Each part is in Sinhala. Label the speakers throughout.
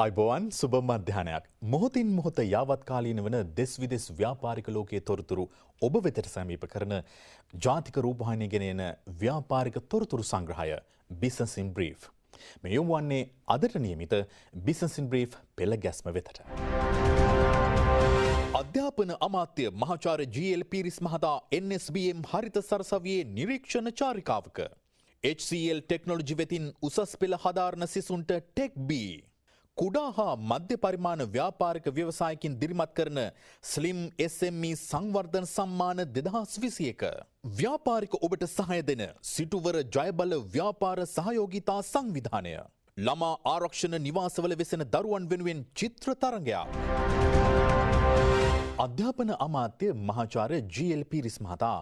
Speaker 1: අයිබෝවන් සුබ මධ්‍යානයක් මොහොතින් මොහොත යාවත්කාලීන වන දෙස් විදෙස් ව්‍යාපාරික ලෝකයේ තොරතුරු ඔබ වෙතට සමීප කරන ජාතික රූපවාහිනිය ගෙන එන ව්‍යාපාරික තොරතුරු සංග්‍රහය Business in Brief. මේ යොමු වන්නේ අදට නියමිත Business in Brief පෙළ ගැස්ම වෙතට. අධ්‍යාපන අමාත්‍ය මහාචාර්ය GL පීරිස් මහතා NSBM හරිත සරසවියේ නිරීක්ෂණ චාරිකාවක HCL ටෙක්නොලොජි වෙතින් උසස් පෙළ හදාරන සිසුන්ට ටෙක් B කුඩා හා මධ්‍ය පරිමාණ ව්‍යාපාරික ව්‍යවසායකින් දිරිමත් කරන ස්ලිම් SME සංවර්ධන සම්මාන 2021 ව්‍යාපාරික ඔබට සහාය දෙන සිටුවර ජයබල ව්‍යාපාර සහයෝගිතා සංවිධානය ළමා ආරක්ෂණ නිවාසවල වෙසෙන දරුවන් වෙනුවෙන් චිත්‍ර තරඟයක් අධ්‍යාපන අමාත්‍ය මහාචාර්ය GL පීරිස් මහතා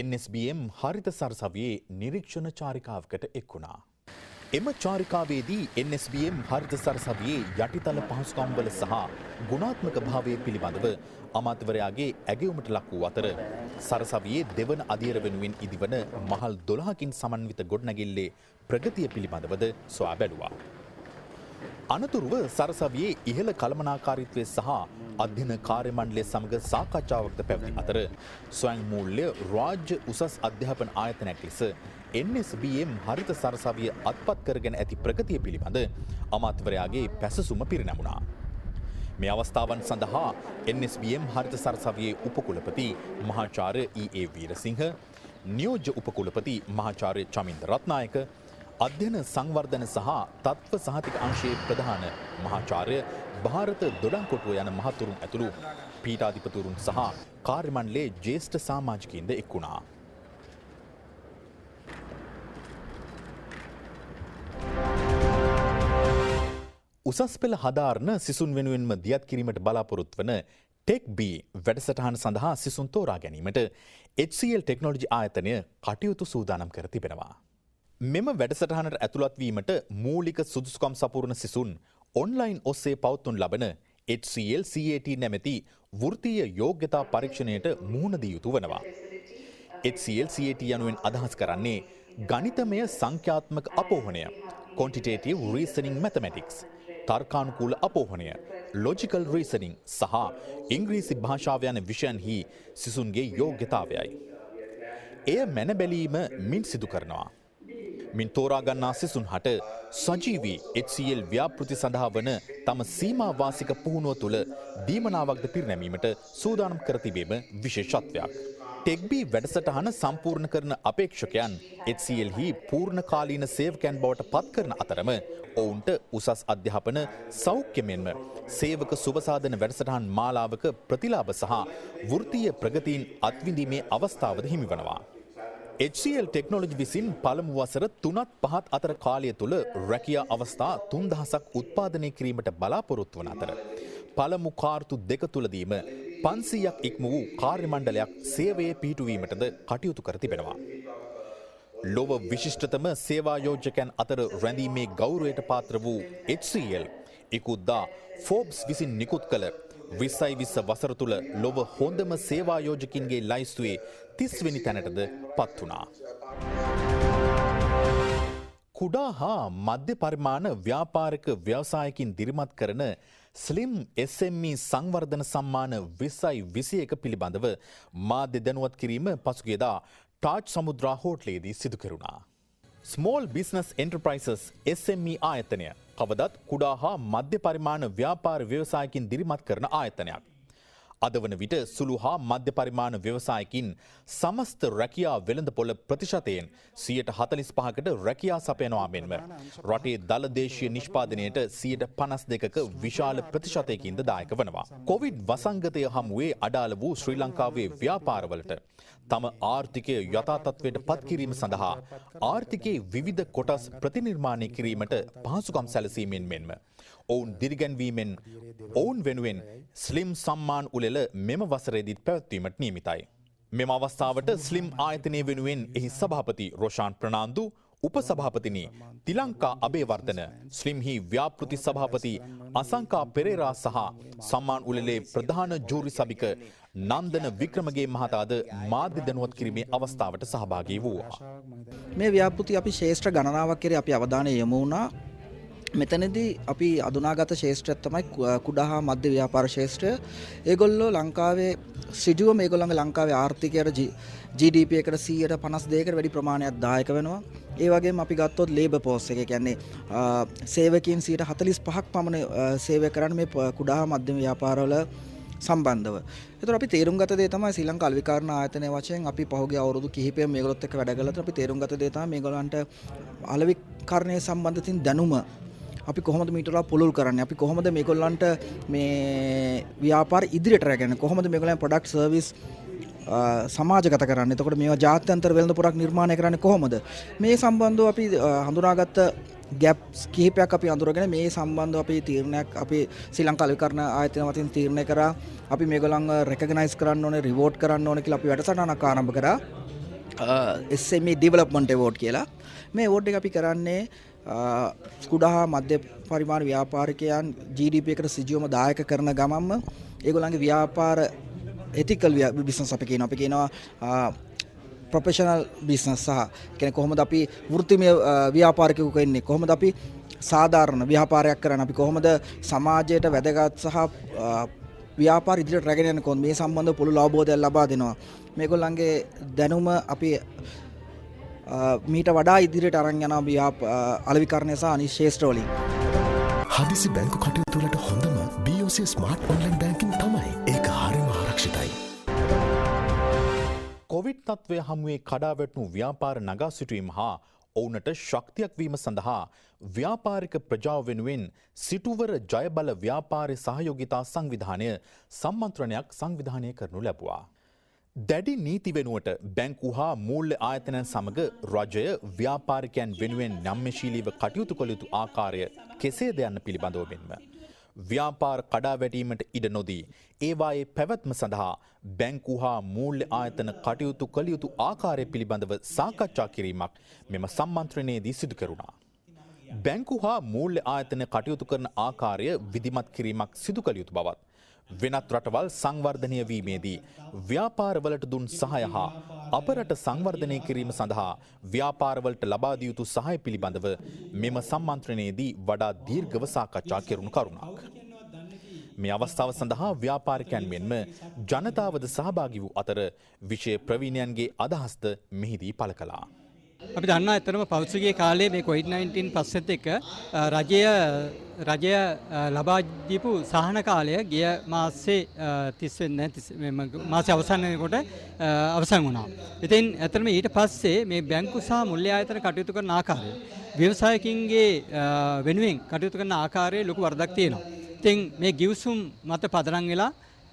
Speaker 1: NSBM හරිත සරසවියේ නිරීක්ෂණ චාරිකාවකට එක් වුණා. එම චාරිකාවේදී NSBM හරිත සරසවියේ යටිතල පහසුකම්වල සහ ගුණාත්මක භාවය පිළිබඳව අමාත්‍යවරයාගේ ඇගයුමට ලක් වූ අතර සරසවියේ දෙවන අදියර වෙනුවෙන් ඉදිවන මහල් 12කින් සමන්විත ගොඩනැගිල්ලේ ප්‍රගතිය පිළිබඳවද සොයා බැලුවා. අනතුරුව සරසවියේ ඉහළ කළමනාකාරීත්වය සහ අධ්‍යයන කාර්ය මණ්ඩලය සමග සාකච්ඡාවක්ද පැවති අතර ස්වයං මූල්‍ය රාජ්‍ය උසස් අධ්‍යාපන ආයතනයක් ලෙස NSBM හරිත සරසවිය අත්පත් කරගෙන ඇති ප්‍රගතිය පිළිබඳ අමාත්‍යවරයාගේ පැසසුම පිරිනැමුණා. මේ අවස්ථාවන් සඳහා NSBM හරිත සරසවියේ උපකුලපති මහාචාර්ය E.A. වීරසිංහ, නියෝජ්‍ය උපකුලපති මහාචාර්ය චමින්ද රත්නායක, අධ්‍යයන සංවර්ධන සහ තත්ත්ව සහතික අංශයේ ප්‍රධාන මහාචාර්ය භාරත දොඩංකොටුව යන මහතුරුන් ඇතුළු පීඨාධිපතිවරුන් සහ කාර්ය මණ්ඩලයේ ජ්‍යෙෂ්ඨ සමාජිකයින්ද එක් වුණා. උසස් පෙළ හදාරන සිසුන් වෙනුවෙන්ම දියත් කිරීමට බලාපොරොත්තු වන ටෙක් B වැඩසටහන සඳහා සිසුන් තෝරා ගැනීමට HCL ටෙක්නොලොජි ආයතනය කටයුතු සූදානම් කර තිබෙනවා. මෙම වැඩසටහනට ඇතුළත් වීමට මූලික සුදුසුකම් සපුරන සිසුන් ඔන්ලයින් ඔස්සේ පවත්වනු ලබන HCL CAT නැමැති වෘත්තීය යෝග්‍යතා පරීක්ෂණයට මුහුණ දිය යුතු වනවා. HCL CAT යනුවෙන් අදහස් කරන්නේ ගණිතමය සංඛ්‍යාත්මක අපෝහණය, quantitative reasoning mathematics, තර්කානුකූල අපෝහණය, logical reasoning සහ ඉංග්‍රීසි භාෂාව යන විෂයන්හි සිසුන්ගේ යෝග්‍යතාවයයි. එය මැන බැලීම මින් සිදු කරනවා. මින් තෝරා ගන්නා සිසුන් හට සජීවී HCL ව්‍යාපෘති සඳහා වන තම සීමා වාසික පුහුණුව තුළ දීමනාවක්ද පිරිනැමීමට සූදානම් කර තිබීම විශේෂත්වයක්. ටෙක් B වැඩසටහන සම්පූර්ණ කරන අපේක්ෂකයන් HCL හි පූර්ණ කාලීන සේවකයන් බවට පත් කරන අතරම ඔවුන්ට උසස් අධ්‍යාපන සෞඛ්‍ය මෙන්ම සේවක සුබසාධන වැඩසටහන් මාලාවක ප්‍රතිලාභ සහ වෘත්තීය ප්‍රගතීන් අත්විඳීමේ අවස්ථාවද හිමිවනවා. HCL ටෙක්නොලොජි විසින් පළමු වසර 3-5 අතර කාලය තුළ රැකියා අවස්ථා 3000ක් උත්පාදනය කිරීමට බලාපොරොත්තු වන අතර පළමු කාර්තු 2 තුළදීම 500ක් ඉක්ම වූ කාර්ය මණ්ඩලයක් සේවයේ පිහිටුවීමටද කටයුතු කර තිබෙනවා. ලොව විශිෂ්ටතම සේවා යෝජකයන් අතර රැඳීමේ ගෞරවයට පාත්‍ර වූ HCL ඉකුද්දා ෆෝබ්ස් විසින් නිකුත් කළ 2020 වසර තුළ ලොව හොඳම සේවා යෝජකින්ගේ ලයිස්තුවේ 30 වෙනි තැනටද පත් වුණා. කුඩා හා මධ්‍ය පරිමාණ ව්‍යාපාරික ව්‍යවසායකින් දිරිමත් කරන ස්ලිම් SME සංවර්ධන සම්මාන 2021 පිළිබඳව මාධ්‍ය දැනුවත් කිරීම පසුගියදා ටාජ් සමුද්‍රා හෝටලයේදී සිදු කෙරුණා. Small Business Enterprises SME ආයතනය කවදත් කුඩා හා මධ්‍ය පරිමාණ ව්‍යාපාර ව්‍යවසායකින් දිරිමත් කරන ආයතනයක්. අද වන විට සුළු හා මධ්‍ය පරිමාණ ව්‍යවසායකින් සමස්ත රැකියා වෙළඳපොළ ප්‍රතිශතයෙන් 45%කට රැකියා සපයනවා මෙන්ම රටේ දළ දේශීය නිෂ්පාදනයට 52%ක විශාල ප්‍රතිශතයකින්ද දායක වනවා. කොවිඩ් වසංගතය හමුවේ අඩාල වූ ශ්‍රී ලංකාවේ ව්‍යාපාරවලට තම ආර්ථිකය යථා තත්ත්වයට පත් කිරීම සඳහා ආර්ථිකයේ විවිධ කොටස් ප්‍රතිනිර්මාණය කිරීමට පහසුකම් සැලසීමෙන් මෙන්ම ඔවුන් දිරිගැන්වීමෙන් ඔවුන් වෙනුවෙන් ස්ලිම් සම්මාන උළෙල මෙම වසරේදීත් පැවැත්වීමට නියමිතයි. මෙම අවස්ථාවට ස්ලිම් ආයතනය වෙනුවෙන් එහි සභාපති රොෂාන් ප්‍රනාන්දු, උපසභාපතිනි තිලංකා අබේවර්ධන, ස්ලිම්හි ව්‍යාපෘති සභාපති අසංකා පෙරේරා සහ සම්මාන උළෙලේ ප්‍රධාන ජූරි සභික නන්දන වික්‍රමගේ මහතාද මාධ්‍ය දැනුවත් කිරීමේ අවස්ථාවට සහභාගී වූවා.
Speaker 2: මේ ව්‍යාපෘති අපි ශ්‍රේෂ්ඨ ගණනාවක් කෙරේ අපි අවධානය යොමු වුණා. මෙතනදී අපි අඳුනාගත ශේෂ්ත්‍රයක් තමයි කුඩා හා මධ්‍ය ව්‍යාපාර ශේෂ්ත්‍රය. ඒගොල්ලෝ ලංකාවේ සිටුව මේගොල්ලන්ගේ ලංකාවේ ආර්ථිකයට GDP එකට 152කට වැඩි ප්‍රමාණයක් දායක වෙනවා. ඒ වගේම අපි ගත්තොත් ලේබර් ෆෝස් එක කියන්නේ සේවකයන් 45ක් පමණ සේවය කරන මේ කුඩා හා මධ්‍යම ව්‍යාපාරවල සම්බන්ධව. ඒතර අපි තේරුම් ගත දේ තමයි ශ්‍රී ලංකා අලවිකාරණ ආයතනයේ වශයෙන් අපි පහුගිය අවුරුදු කිහිපයක් මේගොල්ලොත් එක්ක වැඩ කළා. අපි තේරුම් ගත දේ තමයි මේගොල්ලන්ට අලවිකාරණයේ සම්බන්ධිතින් දැනුම අපි කොහොමද මීට වඩා පුළුල් කරන්නේ, අපි කොහොමද මේගොල්ලන්ට මේ ව්‍යාපාර ඉදිරියට රැගෙන කොහොමද මේගොල්ලන් ප්‍රොඩක්ට් සර්විස් සමාජගත කරන්නේ. එතකොට මේවා ජාත්‍යන්තර වෙළඳ පොරක් නිර්මාණය කරන්නේ කොහොමද? මේ සම්බන්ධව අපි හඳුනාගත්ත ගැප්ස් කිහිපයක් අපි අඳුරගෙන මේ සම්බන්ධව අපි තීරණයක් අපි ශ්‍රී ලංකා අලවිකාරණ ආයතන වතින් තීරණය කරා. අපි මේගොල්ලන්ව රෙකග්නයිස් කරන්න ඕනේ, රිවෝඩ් කරන්න ඕනේ කියලා අපි වැඩසටහනක් ආරම්භ කරා. SME ඩෙවලොප්මන්ට් අවෝඩ් කියලා. මේ අවෝඩ් එක අපි කරන්නේ කුඩා මධ්‍ය පරිමාණ ව්‍යාපාරිකයන් GDP එකට සිජුවම දායක කරන ගමන්ම ඒගොල්ලන්ගේ ව්‍යාපාර ethical business අපි කියනවා professional business සහ කියන්නේ කොහොමද අපි වෘත්තිමය ව්‍යාපාරිකයෙකු වෙන්නේ, කොහොමද අපි සාධාරණ ව්‍යාපාරයක් කරන්නේ, අපි කොහොමද සමාජයට වැදගත් සහ ව්‍යාපාර ඉදිරියට රැගෙන යන්නේ, කොහොමද මේ සම්බන්ධව පුළුල් අවබෝධයක් ලබා දෙනවා. මේගොල්ලන්ගේ දැනුම අපි මීට වඩා ඉදිරියට අරන් යන අලවිකරණය සහ අනිත් ශේෂ්ත්‍ර වලින්.
Speaker 3: හදිසි බැංකු කටයුතු වලට හොඳම BOC ස්මාර්ට් ඔන්ලයින් බැංකින් තමයි. ඒක හරිම ආරක්ෂිතයි.
Speaker 1: කොවිඩ් තත්ත්වය හමුවේ කඩාවැටුණු ව්‍යාපාර නගා සිටුවීම හා ඔවුනට ශක්තියක් වීම සඳහා ව්‍යාපාරික ප්‍රජාව වෙනුවෙන් සිටුවර ජයබල ව්‍යාපාර සහයෝගිතා සංවිධානය සම්මන්ත්‍රණයක් සංවිධානය කරනු ලැබුවා. දැඩි නීති වෙනුවට බැංකු හා මූල්‍ය ආයතනයන් සමග රජය ව්‍යාපාරිකයන් වෙනුවෙන් නම්‍යශීලීව කටයුතු කළ යුතු ආකාරය කෙසේද යන්න පිළිබඳව මෙන්ම ව්‍යාපාර කඩාවැටීමට ඉඩ නොදී ඒවායේ පැවැත්ම සඳහා බැංකු හා මූල්‍ය ආයතන කටයුතු කළ යුතු ආකාරය පිළිබඳව සාකච්ඡා කිරීමක් මෙම සම්මන්ත්‍රණයේදී සිදු කෙරුණා. බැංකු හා මූල්‍ය ආයතන කටයුතු කරන ආකාරය විධිමත් කිරීමක් සිදු කළ යුතු බවත් වෙනත් රටවල් සංවර්ධනය වීමේදී ව්‍යාපාරවලට දුන් සහාය හා අප රට සංවර්ධනය කිරීම සඳහා ව්‍යාපාරවලට ලබා දිය යුතු සහාය පිළිබඳව මෙම සම්මන්ත්‍රණයේදී වඩා දීර්ඝව සාකච්ඡා කෙරුණු කරුණක්. මේ අවස්ථාව සඳහා ව්‍යාපාරිකයන් මෙන්ම ජනතාවද සහභාගී වූ අතර විෂය ප්‍රවීණයන්ගේ අදහස්ද මෙහිදී පළ කළා.
Speaker 4: අපි දන්නා ඇත්තටම පෞද්ගලික කාලයේ මේ COVID-19 පස්සෙත් එක්ක රජය ලබා දීපු සහන කාලය ගිය මාසේ 30 මාසේ අවසන් වෙනකොට අවසන් වුණා. ඉතින් ඇත්තටම ඊට පස්සේ මේ බැංකු සහ මුල්‍ය ආයතන කටයුතු කරන ආකාරය, ව්‍යවසායකින්ගේ වෙනුවෙන් කටයුතු කරන ආකාරයේ ලොකු වරදක් තියෙනවා. ඉතින් මේ ගිවිසුම් මත පදනම් වෙලා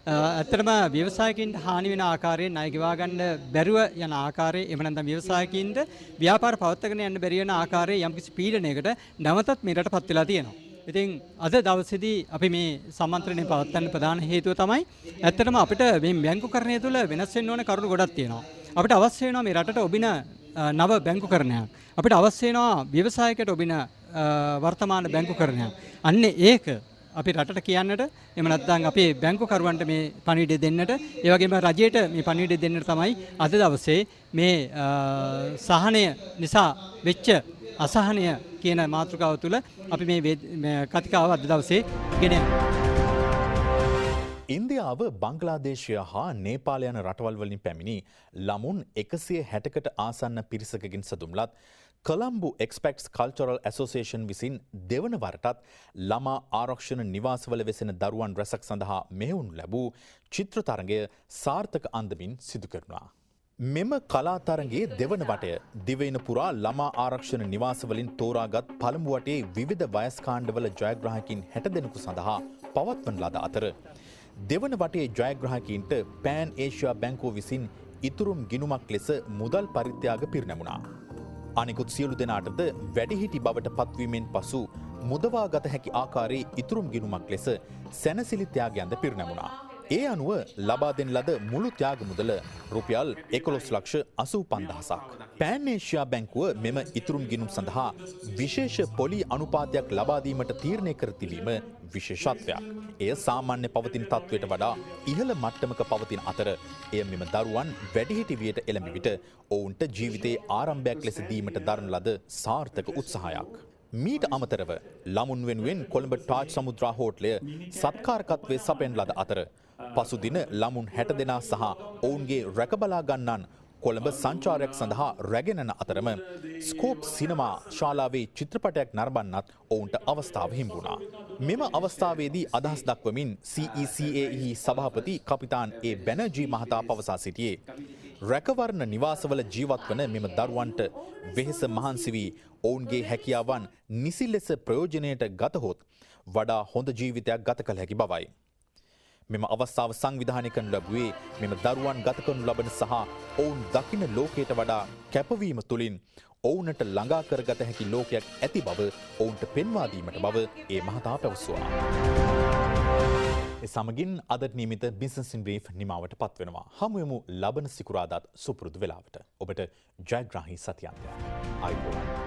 Speaker 4: ඇත්තටම ව්‍යවසායකින්ට හානි වෙන ආකාරයෙන් ණය ගෙවා ගන්න බැරුව යන ආකාරයේ එහෙම නැත්නම් ව්‍යවසායකින්ට ව්‍යාපාර පවත්වාගෙන යන්න බැරි වෙන ආකාරයේ යම්කිසි පීඩනයකට නැවතත් මේ රටපත් වෙලා තියෙනවා. ඉතින් අද දවසේදී අපි මේ සම්මන්ත්‍රණය පවත්වන්න ප්‍රධාන හේතුව තමයි ඇත්තටම අපිට මේ බැංකුකරණය තුළ වෙනස් වෙන්න ඕන කරුණු ගොඩක් තියෙනවා. අපිට අවශ්‍ය වෙනවා මේ රටට ඔබින නව බැංකුකරණයක්. අපිට අවශ්‍ය වෙනවා ව්‍යවසායකයට ඔබින වර්තමාන බැංකුකරණයක්. අන්න ඒක අපි රටට කියන්නට එහෙම නැත්නම් අපේ බැංකුකරුවන්ට මේ පණිවිඩය දෙන්නට, ඒ වගේම රජයට මේ පණිවිඩය දෙන්නට තමයි අද දවසේ මේ සහනය නිසා වෙච්ච අසහනය කියන මාතෘකාව තුළ අපි මේ කතිකාව අද දවසේ ගෙන යනවා.
Speaker 1: ඉන්දියාව බංග්ලාදේශය හා නේපාල යන රටවල් වලින් පැමිණි ළමුන් 160කට ආසන්න පිරිසකගෙන් සතුම්ලත් කොළඹ එක්ස්පෙක්ට්ස් කල්චරල් ඇසෝසියේෂන් විසින් දෙවන වරටත් ළමා ආරක්ෂණ නිවාසවල වෙසෙන දරුවන් රැසක් සඳහා මෙහෙවුණු ලැබූ චිත්‍ර තරඟය සාර්ථක අන්දමින් සිදු කරනවා. මෙම කලා තරඟයේ දෙවන වටය දිවයින පුරා ළමා ආරක්ෂණ නිවාසවලින් තෝරාගත් පළමු වටේ විවිධ වයස් කාණ්ඩවල ජයග්‍රාහකින් 60 දෙනෙකු සඳහා පවත්වන ලද අතර දෙවන වටේ ජයග්‍රාහකීන්ට පෑන් ඒෂියා බැංකුව විසින් ඉතුරුම් ගිණුමක් ලෙස මුදල් පරිත්‍යාග පිරිනැමුණා. අනිකුත් සියලු දෙනාටද වැඩිහිටි බවට පත්වීමෙන් පසු මුදවා ගත හැකි ආකාරයේ ඉතුරුම් ගිණුමක් ලෙස සැනසිලි ත්‍යාගයන්ද පිරිනැමුණා. ඒ අනුව ලබා දෙන ලද මුළු ත්‍යාග මුදල රුපියල් 11,85,000ක්. පෑන් ඒෂියා බැංකුව මෙම ඉතුරුම් ගිණුම් සඳහා විශේෂ පොලි අනුපාතයක් ලබා දීමට තීරණය කර තිබීම විශේෂත්වයක්. එය සාමාන්‍ය පවතින තත්ත්වයට වඩා ඉහළ මට්ටමක පවතින අතර එය මෙම දරුවන් වැඩිහිටි වියට එළඹි විට ඔවුන්ට ජීවිතයේ ආරම්භයක් ලෙස දීමට දරන ලද සාර්ථක උත්සාහයක්. මීට අමතරව ළමුන් වෙනුවෙන් කොළඹ ටාජ් සමුද්‍රා හෝටලය සත්කාරකත්වය සපයන ලද අතර පසුදින ළමුන් 60 දෙනා සහ ඔවුන්ගේ රැකබලා ගන්නන් කොළඹ සංචාරයක් සඳහා රැගෙනන අතරම ස්කෝප් සිනමා ශාලාවේ චිත්‍රපටයක් නරඹන්නත් ඔවුන්ට අවස්ථාව හිම්බුණා. මෙම අවස්ථාවේදී අදහස් දක්වමින් CECAෙහි සභාපති කපිතාන් ඒ බැනර්ජී මහතා පවසා සිටියේ රැකවරණ නිවාසවල ජීවත් වන මෙම දරුවන්ට වෙහෙස මහන්සි වී ඔවුන්ගේ හැකියාවන් නිසි ලෙස ප්‍රයෝජනයට ගතහොත් වඩා හොඳ ජීවිතයක් ගත කළ හැකි බවයි. මෙම අවස්ථාව සංවිධානය කරනු ලැබුවේ මෙම දරුවන් ගත කරනු ලබන සහ ඔවුන් දකින ලෝකයට වඩා කැපවීම තුළින් ඔවුනට ළඟා කරගත හැකි ලෝකයක් ඇති බව ඔවුන්ට පෙන්වා දීමට බව ඒ මහතා පැවසුවා. සමගින් අදට නියමිත බිස්නස් ඉන් බ්‍රීෆ් නිමාවට පත්වෙනවා. හමුවෙමු ලබන සිකුරාදාත් සුපුරුදු වෙලාවට. ඔබට ජයග්‍රාහී සතියන්තයක්. ආයුබෝවන්.